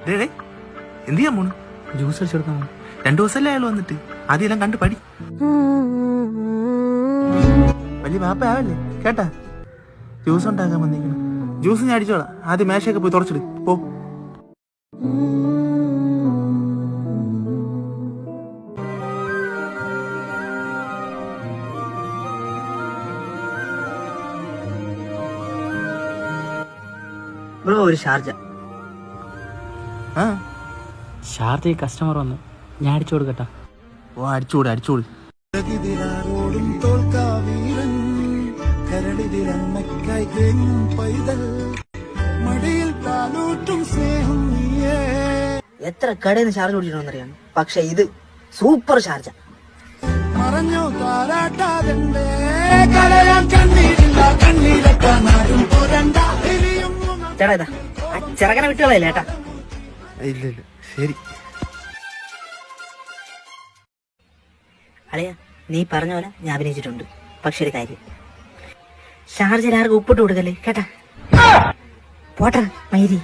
എന്ത് ചെയ്യാൻ പോണു? ജ്യൂസ് അടിച്ചെടുക്കാൻ 2 ദിവസമല്ലേ അയാൾ വന്നിട്ട്, ആദ്യം എല്ലാം കണ്ട് പഠി. വലിയ വാപ്പയാവല്ലേ കേട്ടാ. ജ്യൂസ് ഉണ്ടാക്കാൻ വന്നിരിക്കണം. ജ്യൂസ് ഞാൻ അടിച്ചോളാം. ആദ്യം മേശയൊക്കെ പോയി തുടച്ചിട് പോ. ബ്രോ ഒരു ഷാർജ. ഷാർജ കസ്റ്റമർ വന്നു, ഞാൻ അടിച്ചു കൊടുക്കട്ടാ. ഓ അടിച്ചോട് അടിച്ചോട്. എത്ര കടയിൽ നിന്ന് ഷാർജ കുടിച്ചിട്ടുണ്ടെന്നറിയാം, പക്ഷെ ഇത് സൂപ്പർ ഷാർജ. ചേട്ടാ ഇതാ ചെറുക്കനെ വിട്ടുകളല്ലേ ഏട്ടാ. ഇല്ല ഇല്ല ശരി. അളിയ നീ പറഞ്ഞ പോലെ ഞാൻ അഭിനയിച്ചിട്ടുണ്ട്. പക്ഷെ ഒരു കാര്യം, ഷാർജയിൽ ആർക്കും ഉപ്പിട്ട് കൊടുക്കല്ലേ കേട്ടാ. പോട്ടാ മൈരി.